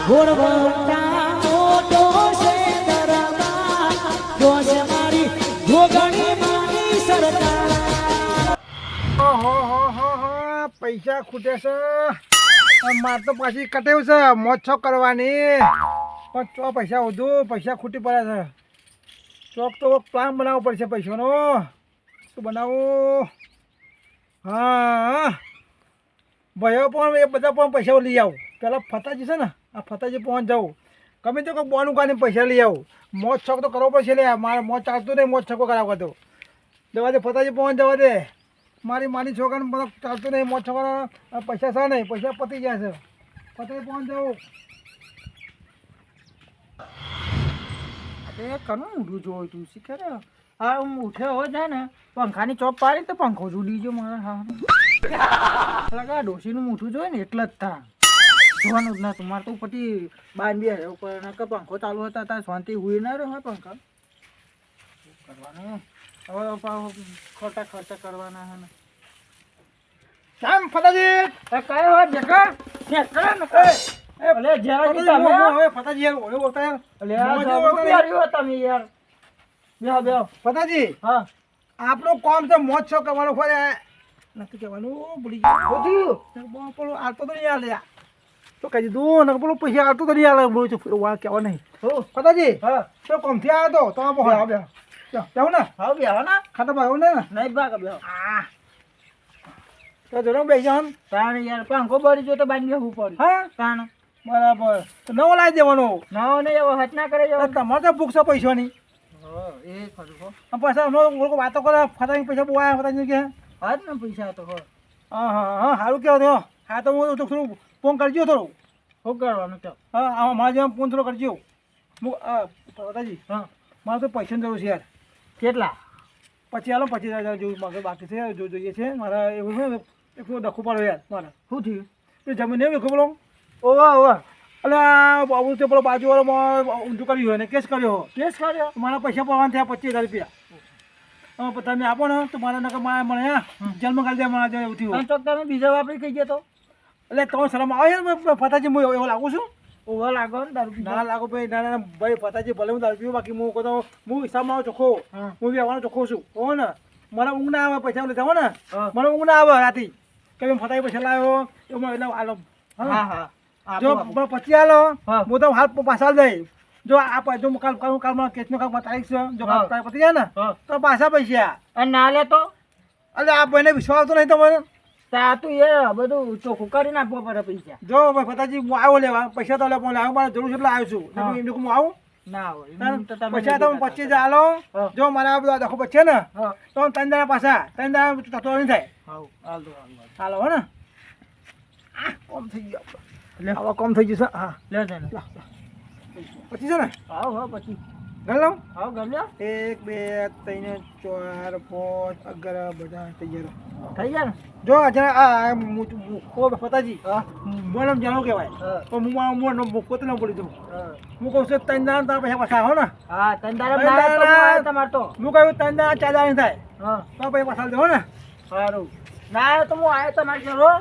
ઘોડવટા મોટો છે દરબાર જોશ મારી જોગણી માની સરકાર પૈસા ખૂટે છે માર તો પાછી કટેવ છે મોજ છોક કરવાની પણ ચો પૈસા વધુ પૈસા ખૂટી પડે છે ચોક તો પ્લાન બનાવવો પડશે પૈસાનો શું બનાવું હા ભાઈઓ પણ એ બધા પણ પૈસા લઈ આવું પેલા ફતાજી છે ને આ ફતાજી પહોંચ જાઉં ગમે તે કોઈ બોનું કાઢીને પૈસા લઈ આવું મોજ છોક તો કરવો પડશે લે મારે મોજ ચાલતું નહીં મોજ છકો કરાવવો તો જવા દે ફતાજી પહોંચ જવા દે મારી માની છોકરાને બધા ચાલતું નહીં મોજ છોકરા પૈસા છે નહીં પૈસા પતી ગયા છે ફતાજી પહોંચ જાઉં અરે કનું ઊંધું જોયું તું શીખે હા હું ઉઠ્યો હોય જાય ને પંખાની ચોપ પાડી તો પંખો જુડી ગયો મારા હા લગા ડોશીનું મોઢું જોયું ને એટલે જ થા જોવાનું જ ના તમારે તો પછી બાંધી રહેવું પડે કે પંખો ચાલુ હતા ત્યાં શાંતિ હુઈ ના રહ્યો હા પંખા કરવાનું હવે ખોટા ખર્ચા કરવાના હે ને કેમ ફતાજી કયો હોય જગા અલે જરા કી તમે હવે ફતાજી યાર ઓળો બોલતા યાર અલે આ જબરું તમે યાર બેહો બેહો ફતાજી હા આપણું કામ છે મોજ છોક કરવાનો ખોરે નથી કહેવાનું ભૂલી ગયો બધું પેલું આલતો તો નહીં આલે તો કહી દીધું ને પેલું પૈસા આલતું તો નહીં આલે બોલું છું પેલું વાર કહેવા નહીં ફતાજી હા તો કોમથી આવ્યો તો તમે હા બે જાઉં ને હા બેહો ને ખાતા ભાવ ને નહીં ભાગ બેહો તો જોડો બે જાન તાણ યાર પંખો બળી ગયો તો બાંધી બેહવું પડ્યું હા તાણ બરાબર તો નવો લાવી દેવાનો નવો ને એવો હટ ના કરે એવો તમારે તો ભૂખ છે પૈસાની એ ખરું હો પૈસા લોકો વાતો કરે ફતાજી પૈસા બોવાયા ફતાજી કે હાથ ને પૈસા તો હો હા હા હા સારું કહેવો તો હા તો હું થોડું ફોન કરજો થોડું શું કરવાનું તો હા મારા જેમ ફોન થોડો કરજો ફતાજી હા મારે તો પૈસાની જરૂર છે યાર કેટલા પછી હાલો 25,000 જેવું મારે બાકી છે જોઈએ છે મારા એવું છે ને એકલું ડખું પાડો યાર મારે શું થયું એ જમીન એવું લખો બોલો ઓવા ઓવા એટલે બાબુ તો પેલો બાજુવાળો ઊંધું કર્યું હોય ને કેસ કર્યો કેસ કર્યો મારા પૈસા પડવાના થયા 25,000 રૂપિયા હવે તમે આપો ને તો મારા નકર મને જન્મ કરી દે મારા જેવું થયું અને ચોક તમે બીજા વાપરી કહી ગયા તો એટલે તમે શરમ આવે ને ફતાજી હું એવો લાગુ છું ઓવા લાગો ને દારૂ ના લાગો ભાઈ ના ભાઈ ફતાજી ભલે હું દારૂ પીવું બાકી હું કહો તો હું હિસાબમાં ચોખ્ખો હું બી આવવાનો ચોખ્ખો છું હો ને મને ઊંઘ ના આવે પૈસા લીધા હો ને મને ઊંઘ ના આવે રાતી કે મેં ફતાજી પૈસા લાવ્યો એમાં એટલે આલો હા હા જો મને 25 આલો હું તો હાલ પાછા દઈ જો આ જો કાલમાં કેસનો કામ તારીખ છે જો કાલ પતી જાય ને તો પાછા પૈસા અને ના લે તો એટલે આ ભાઈને વિશ્વાસ આવતો નહીં તમારે તા તું એ બધું ચોખ્ખું કરી નાખવો પડે પૈસા જો ભાઈ ફતાજી હું આવ્યો લેવા પૈસા તો લેવા આવ્યો મારે જરૂર છે એટલે આવ્યો છું એમને હું આવું ના હોય પૈસા તમે 25,000 આલો જો મારા આ બધા દખો બચે ને તો 3 દાડા પાછા 3 દાડા તતો નહીં થાય હાલો હો ને કોમ થઈ ગયો લે આવા કોમ થઈ ગયું છે હા લે છે ને પછી છે ને આવ હા પછી ગણ લઉં આવ ગમ્યા 1 2 3 4 5 11 બધા તૈયાર થઈ ગયા ને જો જરા ફતાજી મોનમ જાણો કહેવાય પણ હું પોતે ન બોલી દઉં હું કહું છું 3 દાડા તારા પૈસા પાછા હો ને હા તંદારા તમારે તો હું કહ્યું 3 દાડા 4 દાડા નહીં થાય હા તો પૈસા પાછા દે હો ને સારું ના આવ્યો તો હું આવ્યો તમારે ઘરો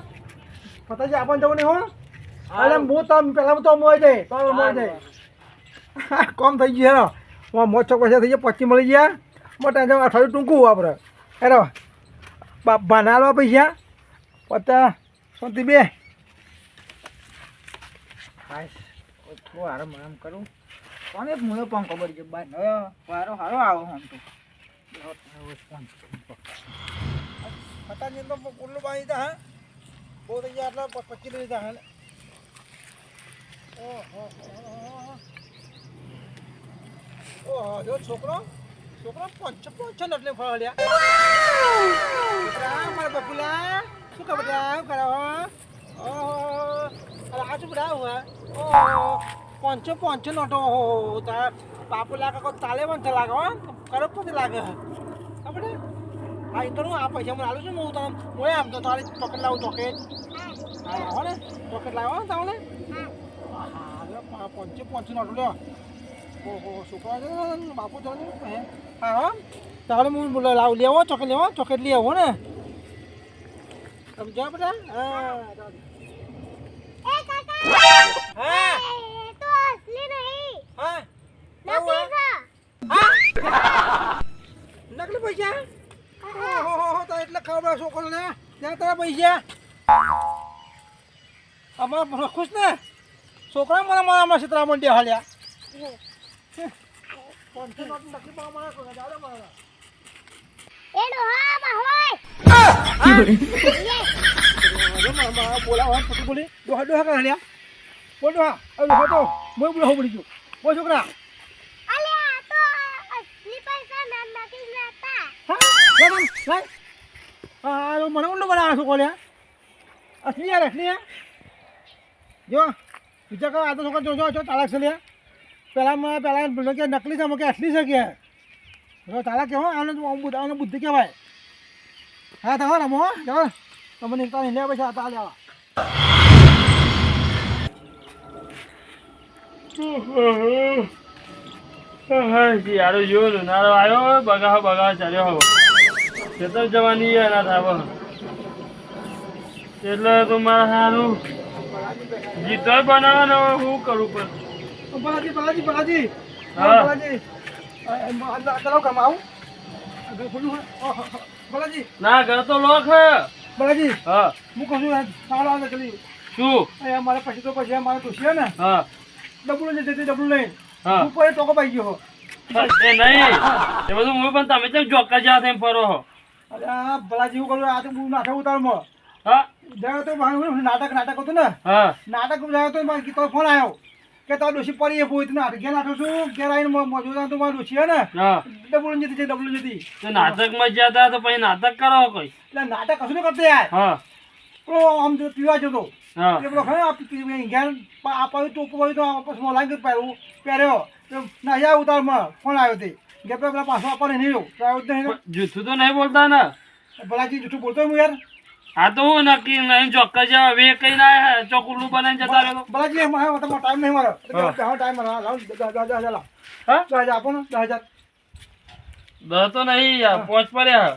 ફતાજી આપણને જવું નહીં હો એટલે હું તમે પહેલાં તો મોઈ જાય તો મોઈ જાય કોમ થઈ ગયું હેરો મોજ છોક પૈસા થઈ ગયા 25 મળી ગયા મોટા અઠવાડિયું ટૂંકું આપણે હેરો બાના લો પૈસા 50 શાંતિ બે થોડું આરામ આરામ કરું કોને મુયો પંખો બળી ગયો બાર વારો સારો આવો આમ તો ફતાજી તો ઉલ્લું બાંધી તા હા બહુ થઈ ગયા એટલે 25 લીધા હા ઓહો જો છોકરો પાંચ એટલે ફળ્યા મારા બપુલા શું ખબર શું કરાવો ઓહો આ શું બધા હુआ પાંચો નોટો હો તાર બાપુ લાગે કોઈ તાલે પણ લાગે કરો પછી લાગે ખબર હા એ તો આ પૈસા મને આલું છું હું તને હું આમ તો તારી ચોકેટ લાવું ચોકેટ હા હો ને ચોકેટ લાવો ને તમને હા પાંચો નોટો લ્યો ઓહો છોકરા છે બાપુ જવાનું હા હા તારે હું લેવો ચોકેટ લઈ આવો ને સમજ્યા બેટા હા હા પૈસા અમારા ખુશ ને છોકરા મારા ક્ષેત્રમાં મંડ્યા હાલ્યા બોલાવા પછી બોલી ડોહા ડોહા કા હાલ્યા બોલ ડોહા હવે ડોહા તો મોય બોલાવો પડી ગયો બોલ છોકરા હા મને ઊંડો બનાવે છો કોલ્યા અસલી જો બીજા કઈ આ તો છોકરા જોજો છો તાલાક છે લ્યા પહેલાં કે નકલી છે કે અસલી છે કે જો તાલાક કેવો આને બુદ્ધિ કહેવાય હા તો રમો જાઓ તમને એકતા નહીં લે પૈસા હતા લેવા યારો જોયો ને નારો આવ્યો બગાવ ચાલ્યો હવે ખેતર જવાની ના થાવ એટલે તો મારે સારું જીતો બનાવવાનો શું કરું પણ બલાજી હા. ચલો કમાવું બલાજી ના ઘર તો લોક હે બલાજી હા હું કહું છું સારો આવે ચલી શું મારે પછી મારે તો ને હા ડબલું ડબલું લઈને હા ઉપર ટોકો પાઈ ગયો એ નહીં એ બધું હું પણ તમે કેમ ચોક્કસ જ્યાં તેમ ફરો હો અરે આ બલાજી હું કરું આ તો હું નાટક ઉતારમાં હા જાય તો મારું નાટક હતું ને હા નાટક જાય તો મારે તો ફોન આવ્યો કે તારો ડોશી પડી એ પોઈ નાટક ઘેર નાટો છું ઘેર આવીને મોજું તો મારું ડોશી હે ને હા ડબલું જતી તો નાટકમાં જ્યાં હતા તો પછી નાટક કરો કોઈ એટલે નાટક કશું નહીં કરતો યાર હા પેલો આમ જો પીવા જતો હા એ પેલો ખરે ઘેર આપાયું ટોપું હોય તો આપસ મોલાંગ પહેર્યો ના યા ઉતારમાં ફોન આવ્યો તે ઘેર પેલા પાછો આપણને નહીં રહ્યો તો આવ્યો જ નહીં જૂઠું તો નહીં બોલતા ને ભલાજી જૂઠું બોલતો હું યાર હા તો હું નક્કી નહીં ચોક્કસ જવા વે કઈ ના ચોકુલું બનાવીને જતા રહ્યો ભલાજી મારે ટાઈમ નહીં મારો હા. ટાઈમ મારો લાવ 10,000 લાવ હા 10,000 આપો ને 10,000 દસ તો નહીં યાર પોચ પડ્યા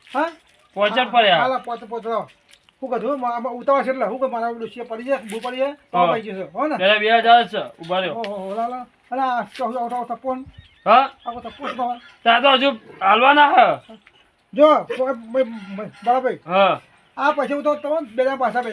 હા પોચ જ પડ્યા હાલા પોત લાવ શું કીધું ઉતાવળ છે એટલે હું કે મારા ડોશી પડી જાય બહુ પડી જાય તો હા. પાઈ જશે હો ને પેલા 2000 છે ઉભા રહ્યો ઓહો લાલા અલા તપોન હા આવો તપોન તો ત્યાં તો હજુ હાલવાના હે જો બરાબર હા આ પછી હું તો તમને બેડા પાછા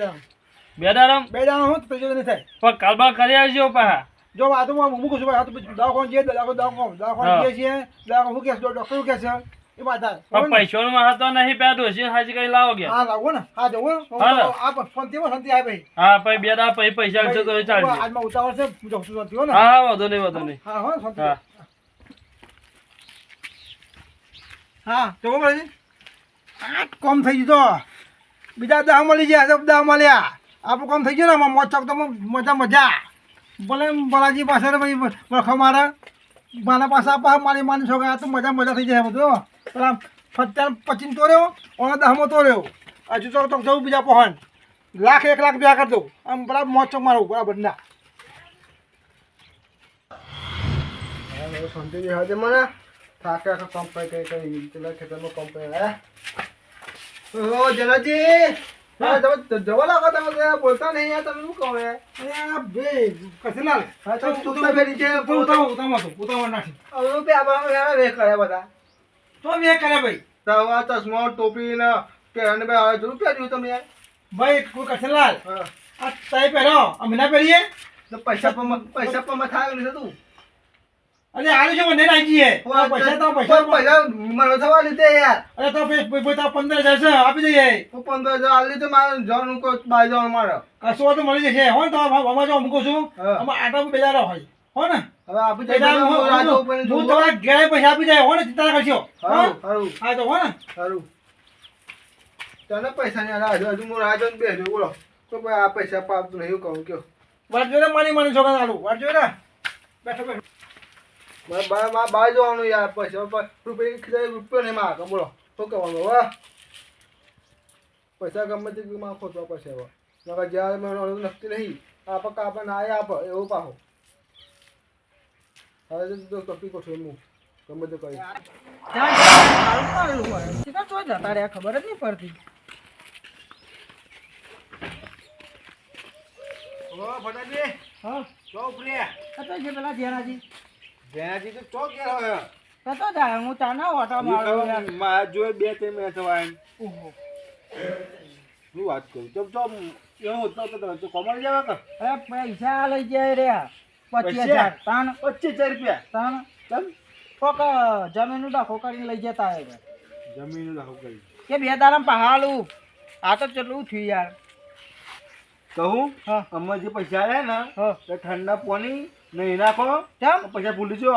બેદારમ બે દાણા હું તો નહીં થાય પણ કાલબા કરી આવજો પાછા જો આ તો હું કહું છું ભાઈ આ તો દવાખાન જઈએ દવાખાન જઈએ છીએ દવાખાન શું કહે છે ડૉક્ટર શું કહે છે એ વાત પણ પૈસાનો માં હતો નહીં પેલા ડોસી હાજી કઈ લાવો ગયા હા લાવો ને હા જવું હા. આ શાંતિ આવે ભાઈ હા પછી બે દા પછી પૈસા આવશે તો એ ચાલશે આજમાં ઉતાવળ છે હું જઉં છું શાંતિ હો ને હા હા વાંધો નહીં હા હો શાંતિ હા હા જવો ભાઈ આ કોમ થઈ ગયો બીજા દા મળી ગયા દા મળ્યા આપણું કામ થઈ ગયું ને મોજ ચોક તો મજા ભલે બલાજી પાસે ભાઈ વખો મારા મારા પાસે આપા મારી છોકરા આ તો મજા થઈ જાય બધું પેલા 25 તોડ્યો ઓના 10 તોડ્યો હજુ તો જવું બીજા પહોંચ લાખ 1 લાખ બે કરી દઉં આમ બરાબર મોજ ચોક મારું બરાબર ના શાંતિ હાજર મને થાકે આખા કંપાઈ કઈ પેલા ખેતરમાં કંપાઈ ઓ જલાજી જવા લાગો તમે બોલતા નહીં યાર તમે શું કહો યાર અરે બે કસલાલ હા તો તું તો બે નીચે ઉતાવો નાખી હવે બે આબા વે કરે બધા તો વે કરે ભાઈ તો આ ચશ્મા ટોપી ને પહેરને બે આવે જરૂર પહેર્યું તમે યાર ભાઈ કોઈ કસલાલ હા આ તઈ પહેરો અમે ના પહેરીએ તો પૈસા પર થાય નહીં તું અરે આલુ છે મને નાખી હે પૈસા મારો થવા લીધે યાર અરે તો 15,000 છે આપી દઈએ તો 15,000 આલી લીધે મારે જવાનું કો બાય જવાનું મારે કશો તો મળી જશે હો તો અમાર જો મૂકો છું અમાર આટા બેજારો હોય હો ને હવે આપી દે હું તમારા ઘરે પૈસા આપી જાય હો ને ચિંતા કરશો હારું હા તો હો ને હારું તને પૈસા ને હજુ હું રાજો ને બેજો બોલો તો ભાઈ આ પૈસા પાપતું નહીં કહું કયો વાત જોડે માની છોકરા આલુ વાત જોડે બેઠો મારા બાય જવાનું યાર પૈસા રૂપિયો નહીં માગે બોલો શું કહેવાનું હવે પૈસા ગમે તે માં ખોટવા પછી હવે નકર જ્યારે મેં નક્કી નહીં આપણે ના આપે એવું પાહો હવે તો ટપી કો છું હું ગમે તે કરી ખબર જ નહીં પડતી ઓ ભટાજી હા જો પ્રિયા કતો છે પેલા ધ્યાનાજી ધ્યાનાજી તો ચોક ગયા હવે કતો જાય હું તાના ઓટા મારું યાર માં જોઈ બે તે મે થવાય ઓહો હું વાત કરું ચમ ચમ એવું હોતું તો કમાઈ જવા કે અરે પૈસા લઈ જાય રે 25,000 તાણ 25,000 રૂપિયા તાણ ચમ કોક જમીનનું દાખો કરીને લઈ જતા હોય છે. જમીન રાખો કરી કે બે દાડામાં પહાડું આ તો કેટલું થયું યાર. કહું હા અમે જે પૈસા આવ્યા ને હા તો ઠંડા પાણી નહીં નાખો કેમ પૈસા ભૂલી જો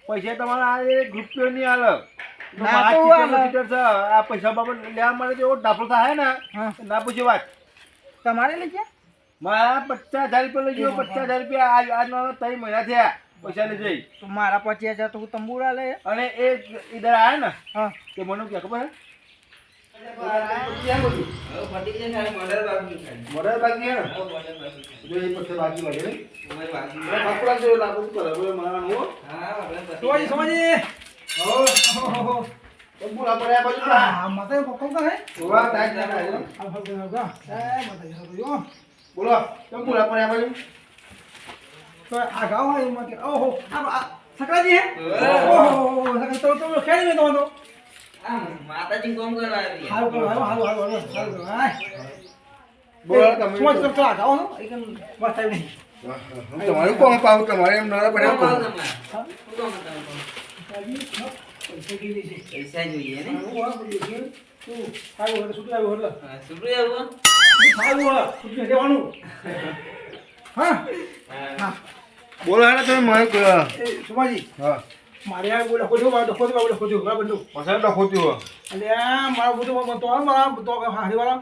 પૈસા તમારા આ 1 રૂપિયો નહીં હાલ ના તો હાલે. આ પૈસા બાબત લેવા માટે જેવો દાખલો થાય ને હા ના પૂછ્યો વાત તમારે લઈ ગયા મારા 50,000 રૂપિયા લઈ ગયો 50,000 રૂપિયા આજના 3 મહિના થયા પૈસા લઈ જઈ તો મારા 25,000 તો હું તંબુરા લે. અને એ ઈધર આવ્યા ને હા તે મને ક્યાં ખબર મોડર બાકી હે ને જો એ પછી બાકી લાગે ને બાકુડા જો લાગુ કરે બોલે મારવાનું હો સોજી સોજી તો બોલા પડ્યા બાજુ આ મતે પકડ કરે ઓવા તાજ ના આવ્યો આ ફળ ગા એ મતે જો બોલો તો બોલા પડ્યા બાજુ તો આ ગાવ હોય એમાં કે ઓહો આ સકરાજી હે ઓહો સકરા તો ખેડી મે તો માતાજી કોમ કરવા આવી હાલો કરો હાલો બોલો તમે સોજ તો ચા ગાવ નો એક મસ્ત આવી નહીં તમારું કોણ પાવ તમારે એમ ના પડ્યા કોણ પૈસા જોઈએ ને સારું સુટી આવ્યો એટલે સુપ્રિય આવો સારું સુટી દેવાનું હા હા બોલો ને તમે મને એ સુમાજી હા મારે આ બોલે ખોજો બરાબર બંધુ પસંદ તો ખોતી હો એટલે આ મારા બધું તો મારા તો હારીવાળા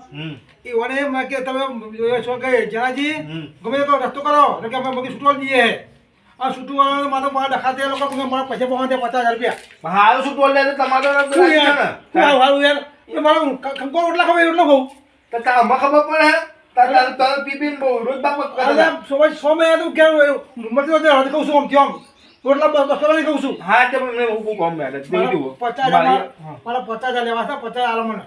એ વને મેં કે તમે છો કે જનાજી ગમે તો રસ્તો કરો એટલે કે અમે બગી છૂટવા દઈએ આ છૂટવા મારા ડખાતે લોકો મારા પૈસા પહોંચે 50,000 રૂપિયા હારું શું બોલ લે તમારો હારું યાર એ મારા ખંકો એટલા ખબર એટલો કહું તો તામાં ખબર પડે તાર પીપીન બહુ રોજ બાપ અરે સમજ સોમે તું કે મતલબ કહું છું આમ થયો રોટલા બસ નહીં કહું છું હા તે મને હું કોમ મે દે દીધું 50,000 મારા 50,000 લેવા છે 50 આલો મને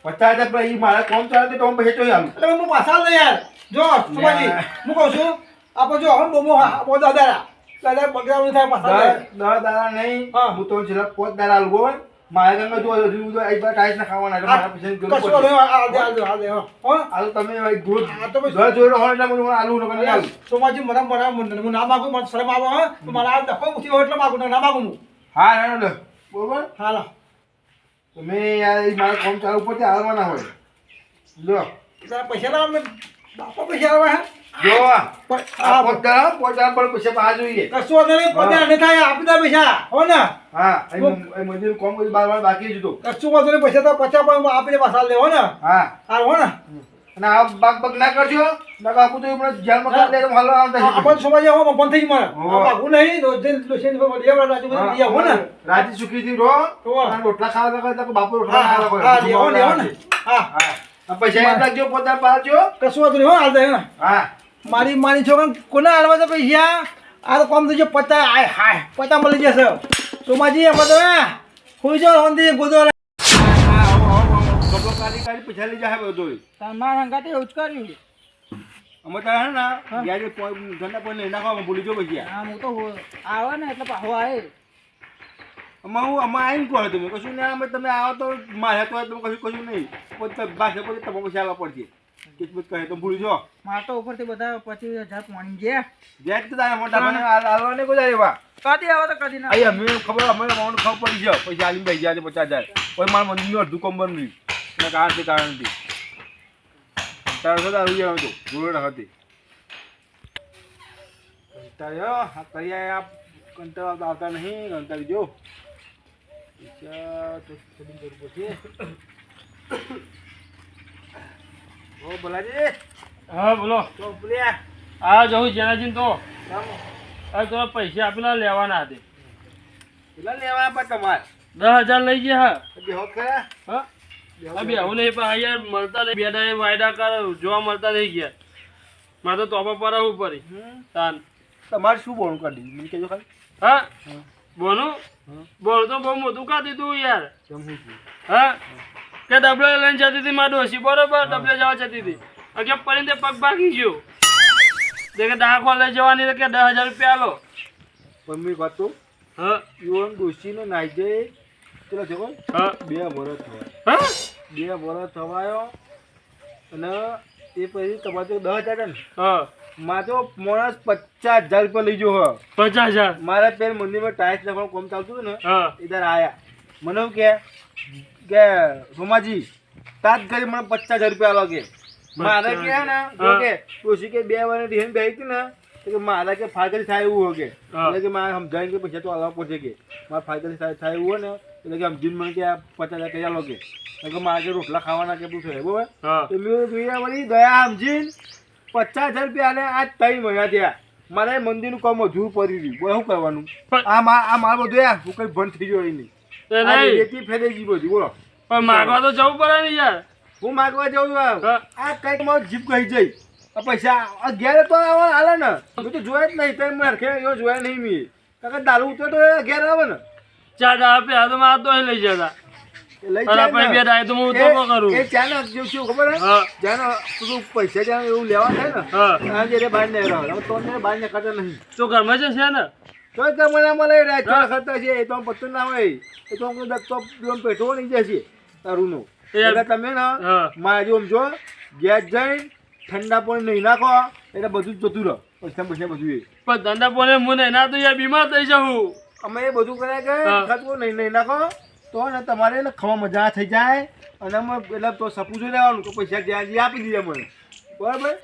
50,000 પર ઈ મારા કોમ ચાલે તો હું પૈસા ચોઈ આલું એટલે હું પાછા લઈ યાર જો સુમાજી હું કહું છું આપણે જો હમ બહુ દાદા બગડાવું થાય પાછા દાડા નહીં હા. હું તો છેલ્લા 5 દાડા આલું બોલ મારે ગંગા જો હજુ તો એક વાર ટાઈસ ના ખાવાના એટલે મારા પૈસા કશું જરૂર નહીં પડે હાલ દે હો આલુ તમે ભાઈ ગુડ આ તો ભાઈ- ઘર જોઈ રહ્યો હોય એટલે મને આલુ નો કરી આલુ સોમાજી મને હું ના માગું મને શરમ આવે હા તો મારા આ દફો ઉઠી હોય એટલે માગું ના માગું હું હા ના લે બરોબર હાલો તમે યાર ઈ મારા કોમ ચાલુ પરથી આવવાના હોય લ્યો તારા પૈસા લાવ મેં બાપા પૈસા લાવવા હે જો આ આ પોતા પર પૈસા પા જોઈએ કશું વાંધો નહીં પોતે નહીં થાય આપી દે પૈસા હો ને હા એ મજૂર કોમ કરી 12 બાકી જ તો કશું વાંધો નહીં પૈસા તો 50 પણ આપી દે પાછા લે હો ને હા હાલ હો ને અને આ બાગ ના કરજો નકા આપું તો હમણાં જેલમાં કાઢ દે તો હાલો આવતા આપણ સમાજ આવો બંધ થઈ મને હોવે. બાગુ નહીં તો જે લોસેન પર લેવા રાજુ બધું લઈ આવો ને રાજી સુખી થી રહો હોવે. અને રોટલા ખાવા લગા તો બાપુ રોટલા હા ખાવા હા લેવો લેવો ને હા હા આ પૈસા યાદ રાખજો પોતા પાડજો કશું વાંધો નહીં હો હાલ દે હે ને હા મારી છોકરાને કોને હાલવા છે પૈસા આ તો કોમ થઈ 50 આય હાય 50 મળી જશે સોમાજી એમાં તો ખુઈ જો હોંદી ગોદો કપડો કાઢી પૈસા લઈ જાય બધું તમારા હંગાતે એવું જ કર્યું અમે તો હે ને ગયા ઘરના કોઈ લઈ નાખવા ભૂલી જો પૈસા હા હું તો આવે ને એટલે પાછો આવે અમે આવીને કહો તમે કશું નહીં અમે તમે આવો તો મારે તો તમે કશું નહીં બાકી પછી તમે પૈસા આવવા પડશે કિસ્મત કહે તો ભૂલી જો મારે તો ઉપરથી બધા 25,000 પાણી ગયા જેટ તો તારા મોટા મને હાલવા નહીં કોઈ વા કદી આવે તો કદી ના અહીં અમે ખબર અમે માઉન્ટ ખબર પડી જાય પૈસા આલીને ભાઈ જાય 50,000 કોઈ મારા મંદિરનું અડધું કોમ બન્યું એના કારણથી તારે સદા આવી જાય તો જોડે હતી કંટાળ્યો હા કરી આપ કંટાળો આવતા નહીં કંટાળી જો પૈસા તો સેટિંગ કરવું પડશે ઓ બોલાજી હા બોલો તો બોલ્યા આ જવું જેનાજી તો આ થોડા પૈસા આપેલા લેવાના હતા કેટલા લેવા પણ તમારે 10,000 લઈ ગયા હા બેહો ખરા હા આ બે હું નહીં પણ યાર મળતા નહીં બે દાડે વાયદા કરે જોવા મળતા નહીં ગયા મારે તો તોપા પરાવવું પડી તાન તમારે શું બોલું કરી દીધું મને કહેજો ખાલી હા બોનું બોલ તો બહુ મોટું કાઢી દીધું યાર જમવું છું હા કે ડબલે લઈને જતી હતી મારી ડોસી બરોબર ડબલે જવા જતી હતી કે પડીને તે પગ ભાગી ગયો તે કે દાખવા લઈ જવાની તો કે 10,000 રૂપિયા આલો મમ્મી કહતું હા યુવન ડોશીનો નાઈજે કેટલો થયો હા 2 વર્ષ થયા હા 2 વર્ષ થવાયો અને એ પછી તમારે તો 10,000 ને હા મારે તો માણસ 50,000 રૂપિયા લઈ ગયો હ 50,000 મારા પેર મંદિરમાં ટાઈલ્સ નાખવાનું કામ ચાલતું હતું ને હા ઇધર આયા મને એવું કે સોમાજી તાત કરી મને 50,000 રૂપિયા આલો કે મારે કે હે ને જો કે ડોશી કે 2 વાર ઢેન બેહી હતી ને તો કે મારા કે ફાયદાથી થાય એવું હોય કે એટલે કે મારે સમજાય કે પૈસા તો આલવા પડશે કે મારા ફાયદાથી થાય એવું હોય ને એટલે કે સમજીને મને કે આ 50,000 કઈ આલો કે મારે કે રોટલા ખાવાના કે પૂછે બરાબર હા તો મેં જોયા વળી દયા સમજીને 50,000 રૂપિયા આલે આ 3 મહિના થયા મારે મંદિરનું કામ અધૂરું પડી રહ્યું બોલ શું કરવાનું આ માર બધું યાર હું કઈ બંધ થઈ ગયો નહીં તે નહીં રેતી ફેલાઈ ગઈ બધી બોલો પણ માગવા તો જવું પડે ને યાર હું માગવા જાઉં હા. આ કઈક મારો જીપ કહી જઈ આ પૈસા આ ઘેર તો હાલે ને મેં તો જોયા જ નહીં તમે મારે એવો જોયા નહીં મેં કારણ દારૂ ઉતરે તો એ ઘેર આવે ને 4 દાડા આપ્યા તો મારે તો અહીં લઈ જતા એ લઈ અને જાય પછી 2 ને. દાડા તો હું તો કરું એ ચાને જેવું કેવું ખબર હે હા જ્યાંનો પેલું પૈસા જ્યાં એવું લેવા થાય ને હા ત્યાં જયારે બહાર નહીં રહે હવે તો બહાર ને કરતા નહીં તો ઘરમાં જ છે ને તો કે મને મળે રાખ્યા ખર્ચા છે એ તો પત્તું ના હોય એ તો હું તો પેટ્રોલ નહીં જશે તારુંનું એટલે તમે ને હા મારે જો સમજો ગેસ જઈને ઠંડા પાણી નહીં નાખો એટલે બધું જ જતું રહે પૈસા બધું એ પણ ધંધા પોને મને ના તો યાર બીમાર થઈ જાઉં અમે એ બધું કર્યા કે હા. ખાતું નહીં નાખો તો ને તમારે ને ખાવા મજા થઈ જાય અને અમે એટલે તો સપું જોઈ લેવાનું તો પૈસા જ્યાં જે આપી દીધા મને બરાબર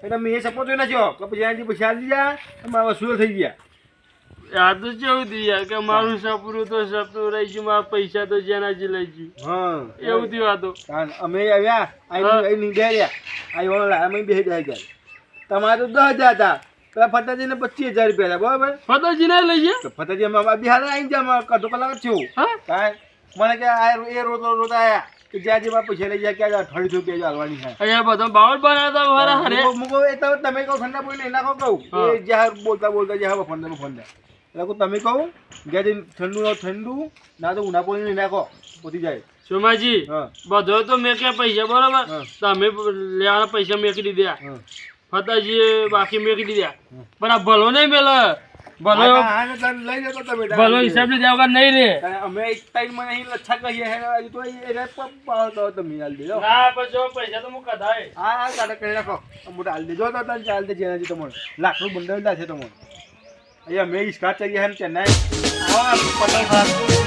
એટલે મેં એ સપો જોઈ નાખ્યો કે પછી જ્યાં પૈસા આપી દીધા અમારા વસૂલ થઈ ગયા આ તો કેવું થયું યાર કે મારું સપનું તો સપનું રહી ગયું મારા પૈસા તો જેના જ લઈ ગયું હા એવું થયું આ તો અમે આવ્યા અહીં નીકળ્યા આવ્યા અમે બે ગયા તમારે તો 10,000 હતા પેલા ફતાજીને 25,000 રૂપિયા હતા બરાબર ફતોજી ના લઈ ગયા તો ફતાજી અમે બિહાર આવી ગયા અડધો કલાક જ થયું હા કાંઈ મને કે આ એ રોતા આયા કે જ્યાં જે પૈસા લઈ જાય ક્યાં 28 રૂપિયા હાલવાની છે અહીંયા બધો બાવળ બનાવતા મારા હારે મુકો એ તો તમે કહો ઠંડા પોઈ નહીં નાખો કહું એ જ્યાં બોલતા જ્યાં ફંડા એટલે કહું તમે કહું જ્યાં ઠંડુ ના તો ઉના પોઈ નહીં નાખો પતી જાય સોમાજી હા બધો તો મેં કે પૈસા બરોબર હા. તમે લેવાના પૈસા મેકી દીધા હા ફતાજીએ બાકી મેકી દીધા પણ આ ભલો નહીં મેલે ભલો લઈ જતો તમે ભલો હિસાબ લીધા વગર નહીં રે અમે એક ટાઈમ મને અહીં લચ્છા કહીએ હે હજુ તો એ રેપ પાવતો તમે હાલ દેજો ના પણ જો પૈસા તો હું કઢાય હા કાઢે કરી રાખો મોટા હાલ દેજો તો તને ચાલ દે જેનાથી તમારે લાખનું બંડલ છે તમારે અહીંયા મેં સ્કાચ ચાલી હે ચેન્નાઈ આવા પતંગ